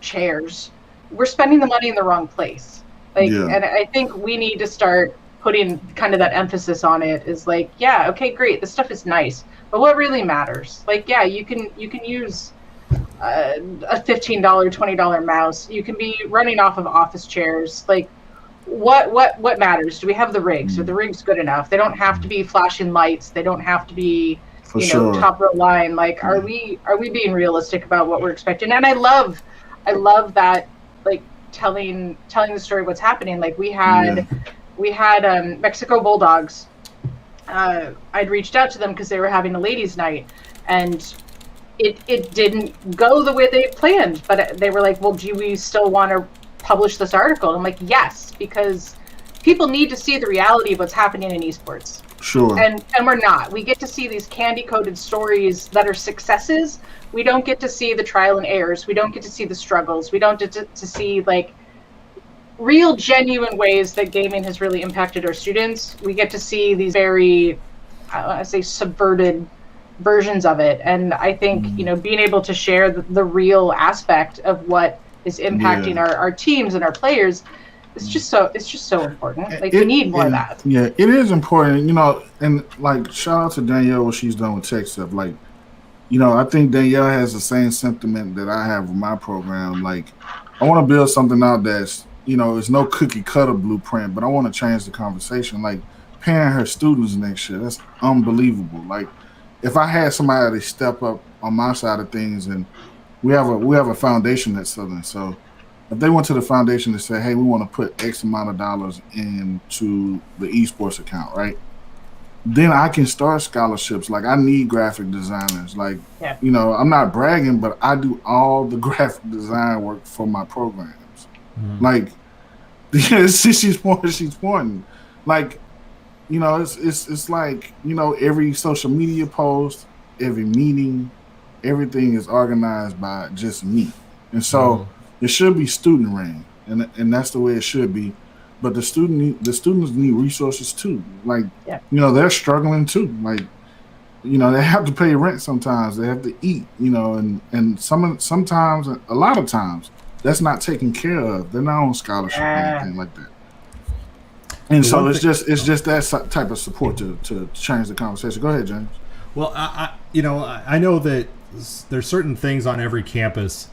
chairs, we're spending the money in the wrong place. Like, and I think we need to start putting kind of that emphasis on it. Is like, yeah, okay, great, this stuff is nice, but what really matters? Like, yeah, you can use a $15, $20 mouse. You can be running off of office chairs. Like, what matters? Do we have the rigs? Are the rigs good enough? They don't have to be flashing lights. They don't have to be, top row line. Like, are we being realistic about what we're expecting? And I love that, like, telling the story of what's happening. Like, we had Mexico Bulldogs. I'd reached out to them because they were having a ladies' night, and it didn't go the way they planned. But they were like, well, do we still want to publish this article? And I'm like, yes, because people need to see the reality of what's happening in esports. Sure. And we're not. We get to see these candy-coated stories that are successes. We don't get to see the trial and errors. We don't get to see the struggles. We don't get to see, like, real genuine ways that gaming has really impacted our students. We get to see these very I say subverted versions of it. And I think, being able to share the real aspect of what is impacting our teams and our players, it's just so important. Like, we need more of that. Yeah, it is important, and like, shout out to Danielle, what she's done with tech stuff. Like, I think Danielle has the same sentiment that I have with my program. Like, I want to build something out that's, it's no cookie cutter blueprint, but I want to change the conversation. Like, paying her students next year, that's unbelievable. Like, if I had somebody to step up on my side of things, and we have a foundation at Southern, so if they went to the foundation and said, hey, we want to put X amount of dollars into the esports account, right? Then I can start scholarships. Like, I need graphic designers. Like, I'm not bragging, but I do all the graphic design work for my programs. Like, she's pointing. Like, it's like, every social media post, every meeting, everything is organized by just me. And so it should be student ran, and that's the way it should be. But the students need resources too. Like, they're struggling too. Like, they have to pay rent sometimes. They have to eat. And sometimes, a lot of times, that's not taken care of. They're not on scholarship or anything like that. And so it's just that type of support to change the conversation. Go ahead, James. Well, I know that there's certain things on every campus,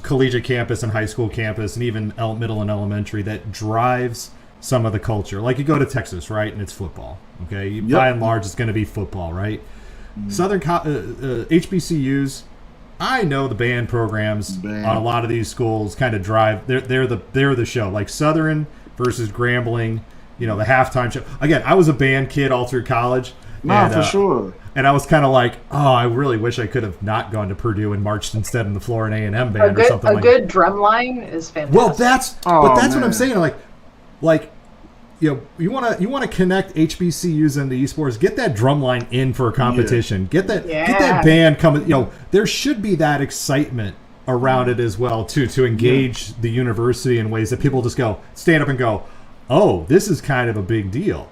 collegiate campus and high school campus, and even middle and elementary, that drives some of the culture. Like, you go to Texas, right, and it's football. Okay, by and large, it's going to be football, right? Southern HBCUs. I know the band programs on a lot of these schools kind of drive. They're the show. Like Southern versus Grambling, the halftime show. Again, I was a band kid all through college. For sure. And I was kind of like, I really wish I could have not gone to Purdue and marched instead in the Florida A&M band or something like that. A good drum line is fantastic. Well, that's what I'm saying. Like, you want to connect HBCUs into esports. Get that drum line in for a competition. Get that band coming. There should be that excitement around it as well too, to engage the university in ways that people just stand up and go, oh, this is kind of a big deal.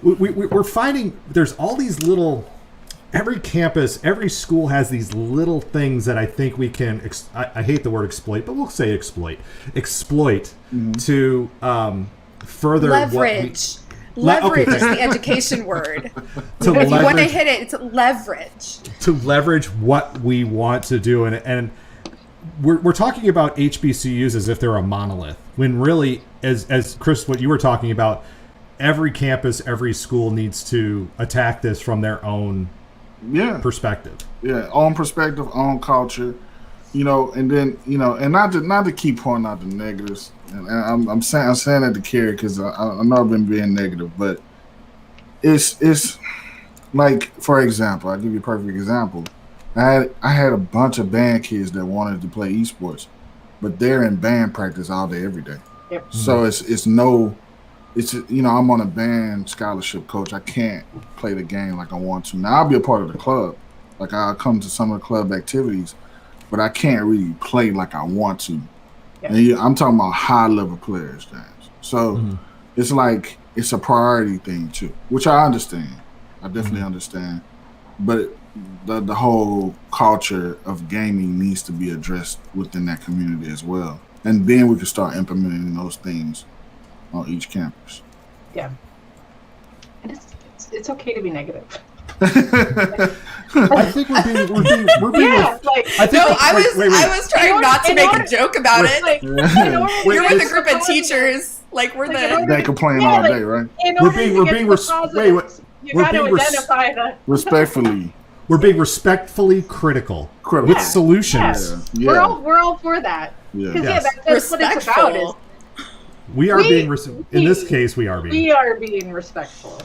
We're finding there's all these little. Every campus, every school has these little things that I think we can. I hate the word exploit, but we'll say exploit to further leverage. Leverage is the education word. If you want to hit it, it's leverage. To leverage what we want to do, and we're talking about HBCUs as if they're a monolith, when really, as Chris, what you were talking about, every campus, every school needs to attack this from their own perspective. Yeah, own perspective, own culture, and then and not to keep pointing out the negatives. And I'm saying that to Carrie because I know I've been being negative, but it's like, for example, I'll give you a perfect example. I had a bunch of band kids that wanted to play esports, but they're in band practice all day, every day. Yep. So I'm on a band scholarship coach. I can't play the game like I want to. Now I'll be a part of the club, like I'll come to some of the club activities, but I can't really play like I want to. Yeah. And I'm talking about high level players, James. So it's like it's a priority thing too, which I understand. I definitely understand, but the whole culture of gaming needs to be addressed within that community as well, and then we can start implementing those things on each campus. Yeah, and it's okay to be negative. I think we're being. I was trying not to make a joke about it. You're with a group of teachers. Like, we're the. They complain all day, right? Respectfully. We're being respectfully critical with solutions. Yeah. We're all for that. Yeah. That's what it's about. We are being. In this case, we are being. We are being respectful.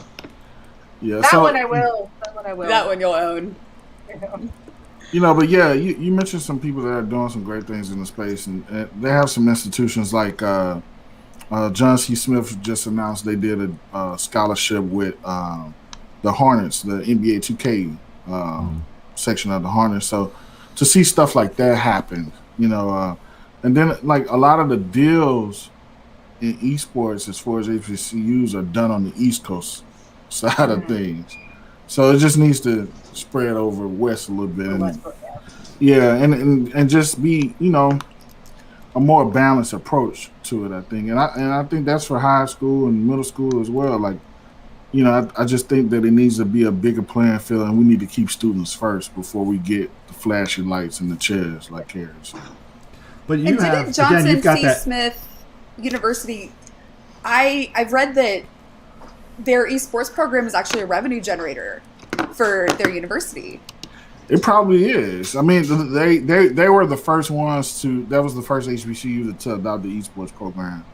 Yeah, that one I will. That one you'll own. But you mentioned some people that are doing some great things in the space, and they have some institutions like John C. Smith just announced they did a scholarship with the Hornets, the NBA 2K section of the Hornets. So to see stuff like that happen, and then like a lot of the deals in esports as far as HBCUs are done on the East Coast. side of things. So it just needs to spread over west a little bit. And, yeah, and just be, a more balanced approach to it, I think. And I think that's for high school and middle school as well. Like, I just think that it needs to be a bigger playing field, and we need to keep students first before we get the flashy lights and the chairs like Harris. But didn't Johnson C. Smith University, I've read that their esports program is actually a revenue generator for their university. It probably is. I mean, they were the first ones to. That was the first HBCU to adopt the esports program.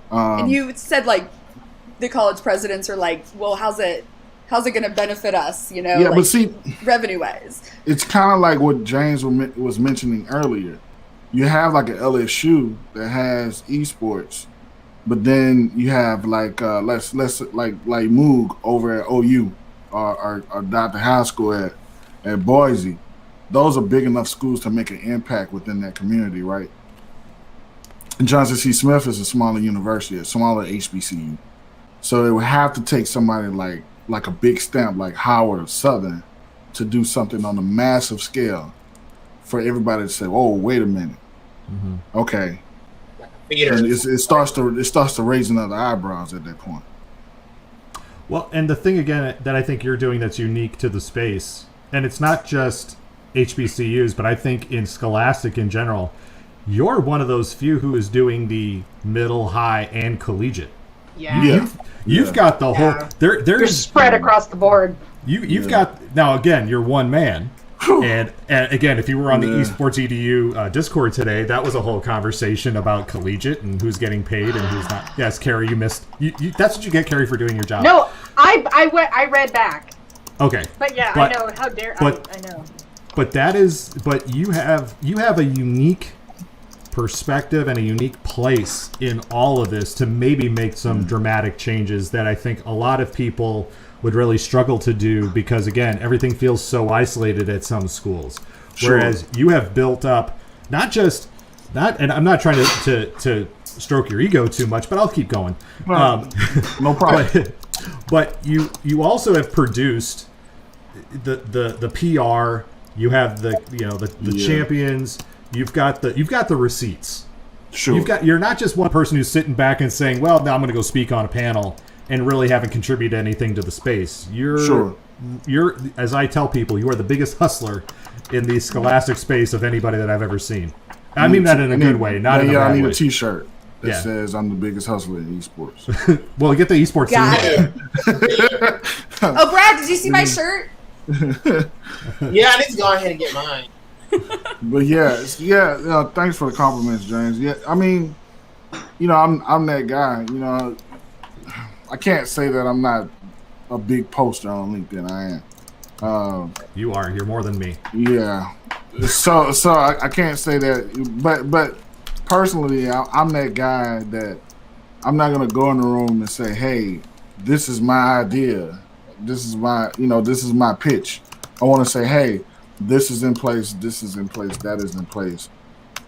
And you said like the college presidents are like, well, how's it going to benefit us? Yeah, like, but see, revenue wise, it's kind of like what James was mentioning earlier. You have like an LSU that has esports, but then you have like let's like Moog over at OU or Dr. High School at Boise. Those are big enough schools to make an impact within that community, right? And Johnson C. Smith is a smaller university, a smaller HBCU. So it would have to take somebody like a big stamp like Howard or Southern to do something on a massive scale for everybody to say, "Oh, wait a minute, okay." And it starts to raise another eyebrows at that point. Well, and the thing again that I think you're doing that's unique to the space, and it's not just HBCUs, but I think in Scholastic in general, you're one of those few who is doing the middle, high, and collegiate. Yeah. You've got the whole. There's spread across the board. You've got now. Again, you're one man, and again, if you were on the Esports EDU Discord today, that was a whole conversation about collegiate and who's getting paid and who's not. Yes, Carrie, you missed. That's what you get, Carrie, for doing your job. No, I read back. Okay. But yeah, I know. How dare I know. But you have a unique perspective and a unique place in all of this to maybe make some dramatic changes that I think a lot of people would really struggle to do because, again, everything feels so isolated at some schools. Sure. Whereas you have built up and I'm not trying to stroke your ego too much, but I'll keep going. No problem. But you also have produced the PR. You have the champions. You've got the receipts. Sure. You're not just one person who's sitting back and saying, "Well, now I'm going to go speak on a panel," and really haven't contributed anything to the space. You're, as I tell people, you are the biggest hustler in the scholastic space of anybody that I've ever seen. I mean that in a good way, not in a bad way. I need a T-shirt that says I'm the biggest hustler in esports. Well, get the esports team. Oh, Brad, did you see my shirt? Yeah, I need to go ahead and get mine. But thanks for the compliments, James. Yeah, I mean, I'm that guy. I can't say that I'm not a big poster on LinkedIn. I am. You are. You're more than me. Yeah. So I can't say that, but personally, I'm that guy that I'm not gonna go in the room and say, "Hey, this is my idea. This is my pitch." I want to say, "Hey, this is in place. This is in place. That is in place.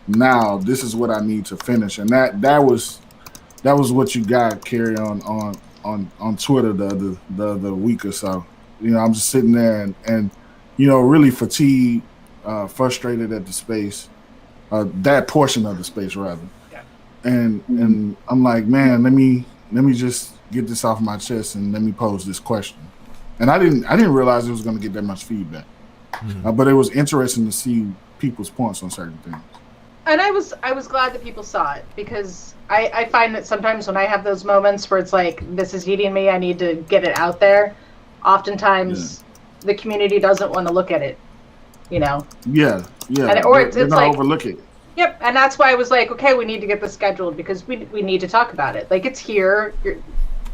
Now this is what I need to finish." And that was what you got, Carrie, on Twitter the other week or so. I'm just sitting there and really fatigued, frustrated at the space, that portion of the space rather. Yeah. And I'm like, man, let me just get this off my chest and let me pose this question. And I didn't realize it was going to get that much feedback. But it was interesting to see people's points on certain things. And I was glad that people saw it because I find that sometimes when I have those moments where it's like, this is eating me, I need to get it out there, oftentimes the community doesn't want to look at it, Yeah. Or it's like overlook it. Yep, and that's why I was like, okay, we need to get this scheduled because we need to talk about it. Like, it's here.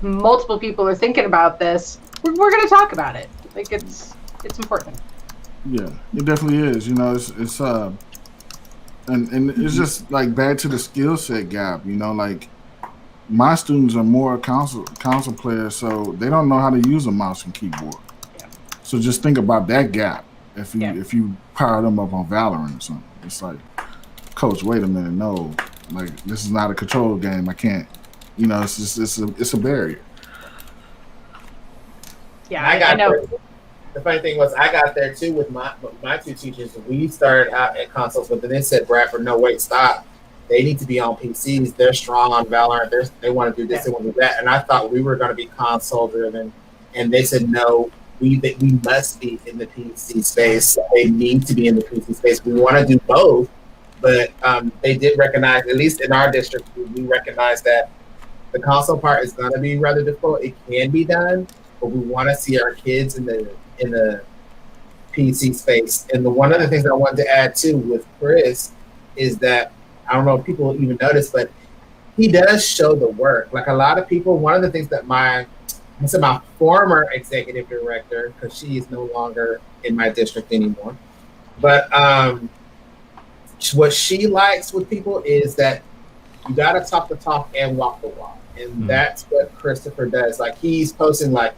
Multiple people are thinking about this. We're going to talk about it. Like, it's important. Yeah, it definitely is. It's and it's just like back to the skill set gap. Like my students are more console players, so they don't know how to use a mouse and keyboard. Yeah. So just think about that gap. If you power them up on Valorant or something, it's like, Coach, wait a minute, no, like this is not a control game. I can't. It's a barrier. Yeah, I got know. there. The funny thing was, I got there too with my two teachers. We started out at consoles, but then they said, Bradford, no, wait, stop. They need to be on PCs. They're strong on Valorant. They want to do this, they want to do that. And I thought we were going to be console driven. And they said, no, we must be in the PC space. They need to be in the PC space. We want to do both. But they did recognize, at least in our district, we recognize that the console part is going to be rather difficult. It can be done, but we want to see our kids in the PC space. And one of the things I wanted to add too with Chris is that, I don't know if people even notice, but he does show the work. Like a lot of people, one of the things that my former executive director, because she is no longer in my district anymore, but what she likes with people is that you got to talk the talk and walk the walk. And that's what Christopher does. Like he's posting like,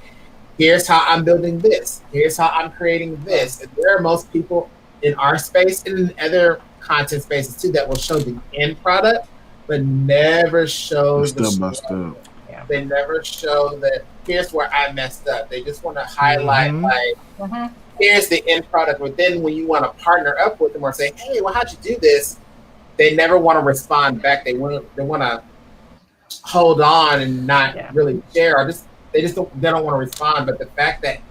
here's how I'm building this. Here's how I'm creating this. And there are most people in our space and in other content spaces too that will show the end product, but never show They never show that here's where I messed up. They just want to highlight here's the end product. But then when you want to partner up with them or say, hey, well, how'd you do this? They never want to respond back. They want to hold on and not really share, or they don't want to respond. But the fact that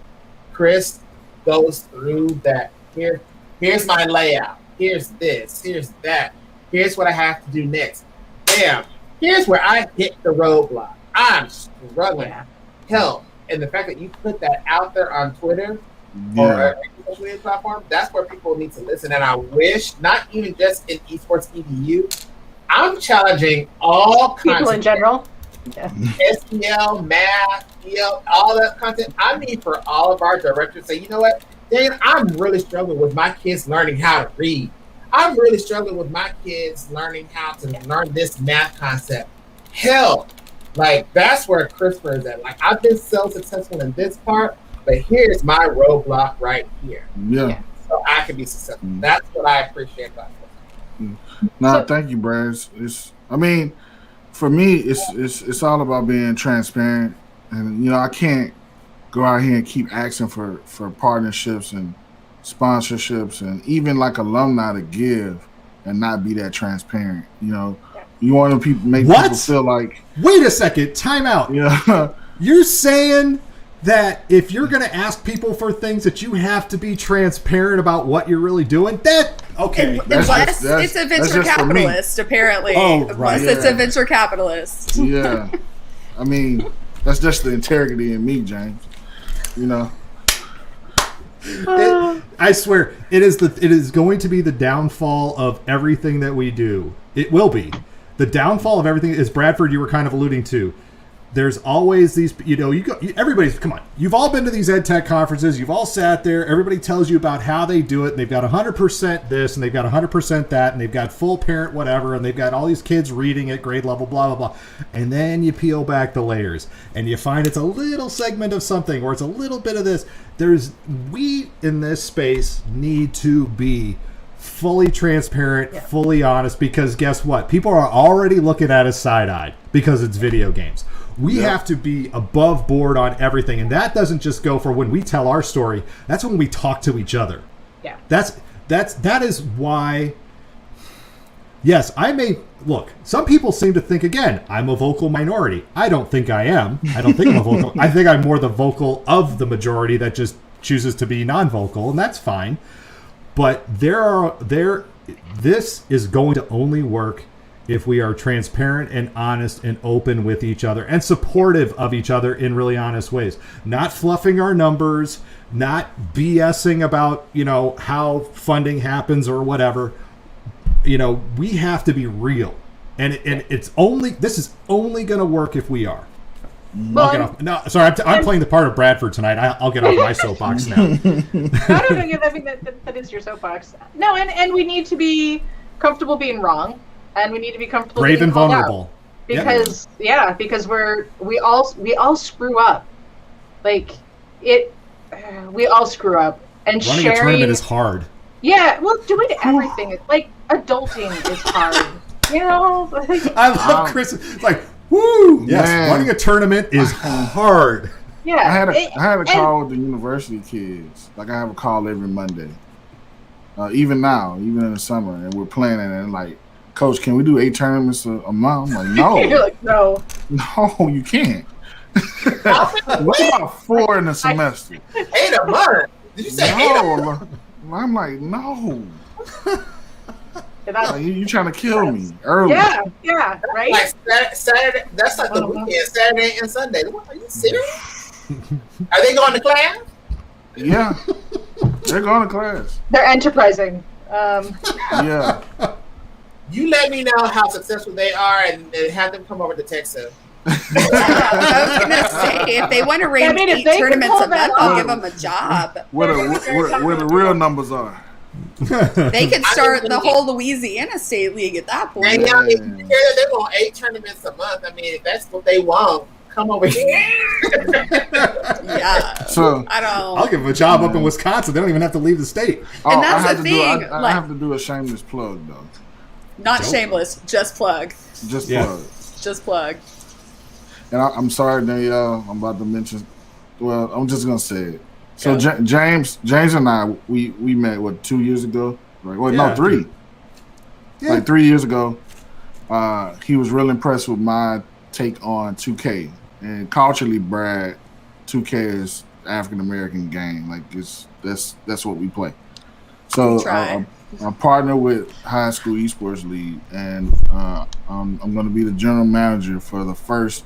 Chris goes through that, here's my layout, here's this, here's that, here's what I have to do next. Bam, here's where I hit the roadblock. I'm struggling. Help. And the fact that you put that out there on Twitter or a social media platform, that's where people need to listen. And I wish, not even just in Esports EDU, I'm challenging all people in general. SEL, math, EL, all that content. I need for all of our directors to say, you know what, Dan, I'm really struggling with my kids learning how to read. I'm really struggling with my kids learning how to learn this math concept. Help. Like, that's where Christopher is at. Like, I've been so successful in this part, but here's my roadblock right here. Yeah. So I can be successful. That's what I appreciate about it. No, thank you, Brad. I mean, for me, it's all about being transparent, and I can't go out here and keep asking for partnerships and sponsorships and even like alumni to give and not be that transparent. You want to make people feel like. Wait a second, time out. Yeah, you're saying that if you're going to ask people for things that you have to be transparent about what you're really doing, okay. Unless it's a venture capitalist, apparently. Oh, right. Unless it's a venture capitalist. Yeah. I mean, that's just the integrity in me, James. I swear, it is going to be the downfall of everything that we do. It will be. The downfall of everything is, Bradford, you were kind of alluding to. There's always these, everybody's, come on. You've all been to these ed tech conferences. You've all sat there. Everybody tells you about how they do it. And they've got 100% this, and they've got 100% that, and they've got full parent whatever, and they've got all these kids reading at grade level, blah, blah, blah. And then you peel back the layers, and you find it's a little segment of something, or it's a little bit of this. We in this space need to be fully transparent, fully honest, because guess what? People are already looking at us side-eyed because it's video games. We have to be above board on everything, and that doesn't just go for when we tell our story. That's when we talk to each other. Yeah. That is why. Yes, look. Some people seem to think again, I'm a vocal minority. I don't think I am. I don't think I'm a vocal. I think I'm more the vocal of the majority that just chooses to be non-vocal, and that's fine. But this is going to only work if we are transparent and honest and open with each other and supportive of each other in really honest ways. Not fluffing our numbers, not BSing about, how funding happens or whatever. We have to be real. And this is only going to work if we are. Well, I'll get off. No, sorry, I'm playing the part of Bradford tonight. I'll get off my soapbox now. I mean, that is your soapbox. No, and we need to be comfortable being wrong. And we need to be comfortable brave being and vulnerable. Because because we all screw up. Like we all screw up. And running a tournament is hard. Yeah, well, doing everything is like adulting is hard. I love Chris. It's like, woo! Yes, running a tournament is hard. Yeah. I had a call with the university kids. Like I have a call every Monday. Even now, even in the summer, and we're planning and like, Coach, can we do 8 tournaments a month? I'm like, no. You're like, no. No, you can't. What about 4 in a semester? 8 a month? Did you say 8 a month? No. I'm like, no. That's, Like, you trying to kill me early. yeah, right? Like Saturday, that's like the weekend, Saturday and Sunday. What, are you serious? Are they going to class? Yeah. They're going to class. They're enterprising. Yeah. You let me know how successful they are and have them come over to Texas. I was gonna say if they want to rank 8 tournaments a month, I'll give them a job. Where the real numbers are. They could start the whole Louisiana State League at that point. And y'all, if you hear that they want 8 tournaments a month, I mean, if that's what they want, come over here. Yeah. So I don't. I'll give them a job up in Wisconsin. They don't even have to leave the state. And that's I have the to do- thing, I like- have to do a shameless plug though. Not shameless, just plug. Just Yeah. plug. Just plug. And I'm sorry, Danielle. I'm about to mention. Well, I'm just gonna say it. So Yeah. James and I, we met 2 years ago, right? Well, Yeah. no, 3. Yeah. Like 3 years ago. He was real impressed with my take on 2K, and culturally, Brad, 2K is African American game. Like that's what we play. So Try. I'm partnered with High School Esports League, and I'm going to be the general manager for the first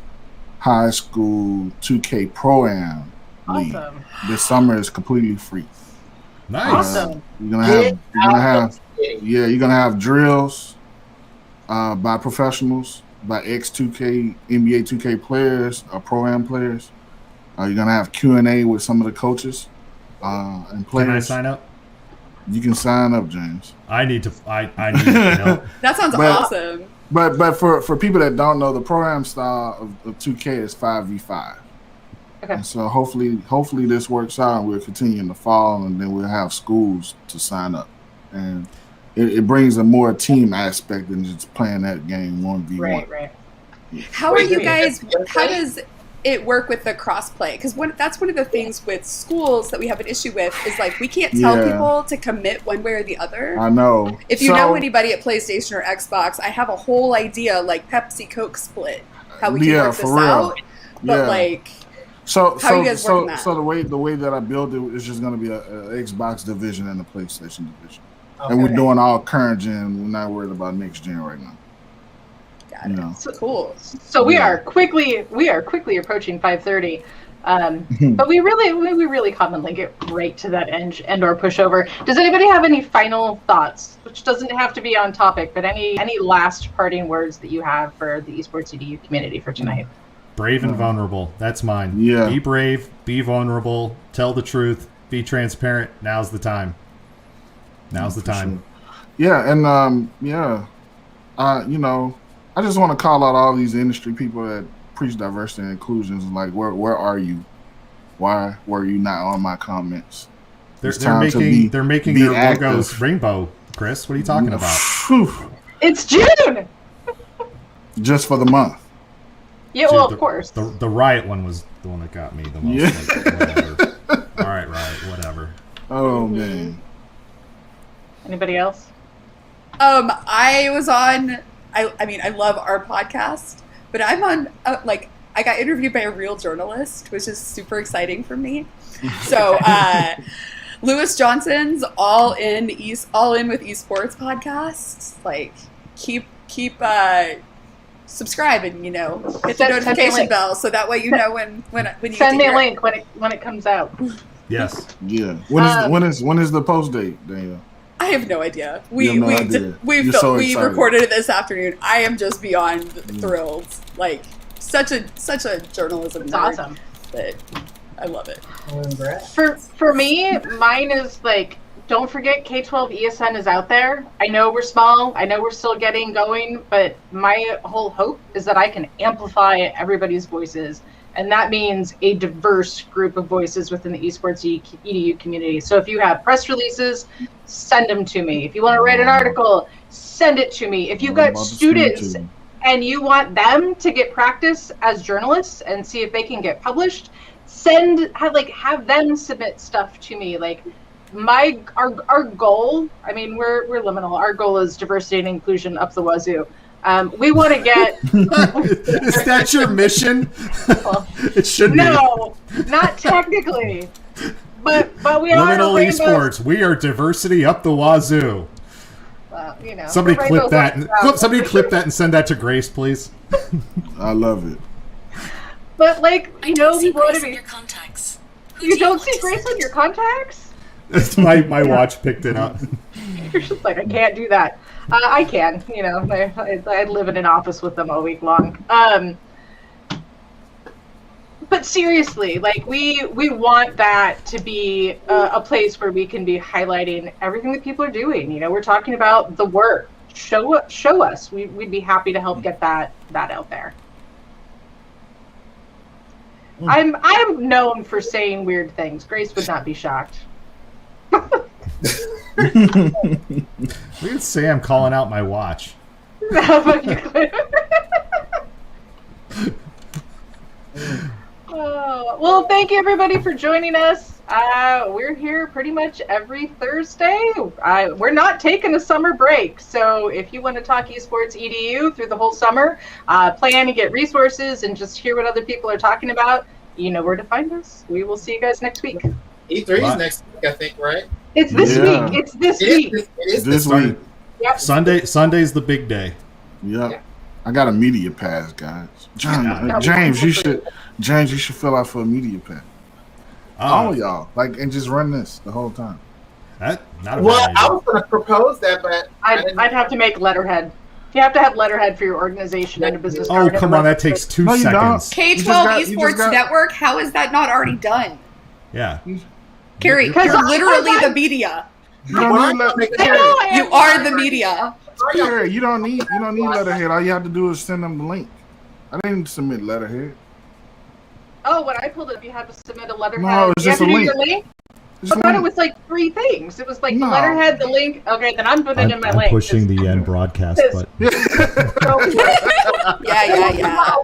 high school 2K Pro-Am league. Awesome. This summer is completely free. Nice. Awesome. You're gonna have drills by professionals, by ex-2K NBA 2K players or Pro-Am players. You're gonna have Q&A with some of the coaches and players. Can I sign up? You can sign up, James. I need to. I need to know. That sounds awesome. But for people that don't know, the Pro-Am style of 2K is 5v5. Okay. And so hopefully this works out, and we'll continue in the fall, and then we'll have schools to sign up, and it brings a more team aspect than just playing that game 1v1. Right. How are you guys? How does it work with the cross-play? Because that's one of the things with schools that we have an issue with is like we can't tell people to commit one way or the other. I know. If you know anybody at PlayStation or Xbox, I have a whole idea like Pepsi Coke split, how we can work this out. But like, how are you guys working that? So the way that I build it is just going to be a Xbox division and a PlayStation division, Okay. and we're doing all current gen. We're not worried about next gen right now. Got You it. know. Cool. So we are quickly approaching 5:30, but we really commonly get right to that end or pushover. Does anybody have any final thoughts, which doesn't have to be on topic, but any last parting words that you have for the esports EDU community for tonight? Brave and vulnerable. That's mine. Yeah. Be brave. Be vulnerable. Tell the truth. Be transparent. Now's the time. Now's the time. Sure. Yeah, and I just want to call out all these industry people that preach diversity and inclusion. Like, where are you? Why were you not on my comments? They're making their logos rainbow. Chris, what are you talking about? Whew. It's June. Just for the month. Yeah, Dude, well, of course. The Riot one was the one that got me the most. Yeah. Like, whatever. All right, Riot, whatever. Oh man. Anybody else? I was on. I mean, I love our podcast, but I'm on. I got interviewed by a real journalist, which is super exciting for me. So, Lewis Johnson's All In with Esports podcast. Like, keep subscribe and hit the notification bell so that way you know when you Send me a link when it comes out. Yes. Yeah. When is the post date, Daniel? I have no idea. You have no idea. We excited. recorded it this afternoon. I am just beyond thrilled. Like such a journalism It's nerd awesome. that I love it. For me, mine is like, don't forget K-12 ESN is out there. I know we're small. I know we're still getting going, but my whole hope is that I can amplify everybody's voices. And that means a diverse group of voices within the esports EDU community. So if you have press releases, send them to me. If you want to write an article, send it to me. If you've got students and you want them to get practice as journalists and see if they can get published, have them submit stuff to me. Like our goal, I mean, we're liminal. Our goal is diversity and inclusion up the wazoo. We want to get. Is that your mission? Well, it should be. No, not technically. But we are Liminal rainbow. Esports. We are diversity up the wazoo. You know, Somebody the clip that. rainbow's Somebody clip that and send that to Grace, please. I love it. But like, I you don't know, see we want Grace to on be. your contacts. Who You do don't want see to Grace send on it your to? contacts? It's my watch picked it up. You're just like, I can't do that. I can, you know. I live in an office with them all week long. But seriously, like we want that to be a place where we can be highlighting everything that people are doing. You know, we're talking about the work. Show us. We'd be happy to help get that out there. I'm known for saying weird things. Grace would not be shocked. We could say I'm calling out my watch. But you could. Well, thank you everybody for joining us. We're here pretty much every Thursday. We're not taking a summer break, so if you want to talk esports edu through the whole summer, plan to get resources and just hear what other people are talking about, you know where to find us. We will see you guys next week. E3 is next week, I think, right? It's this Yeah. week. It's this week. It is This week. week. Yep. Sunday's the big day. Yep. Yeah. I got a media pass, guys. James, you should fill out for a media pass. All of y'all, and just run this the whole time. That not a Well, bad I idea. was going to propose that, but I'd have to make letterhead. You have to have letterhead for your organization and a business Oh, card. come on, that takes 2 No, you don't. seconds. K-12 You just got- you Esports just got- Network, how is that not already done? Yeah. Carrie, You're- you're literally the media. You don't need You are the media. letterhead. You don't need letterhead. All you have to do is send them the link. I didn't submit letterhead. Oh, when I pulled it up, you had to submit a letterhead. No, it's you just have a to do link. your link? Just I thought it link. was like 3 things. It was like No. the letterhead, the link. Okay, then I'm putting it in my I'm link. pushing the end broadcast It's- button. Yeah.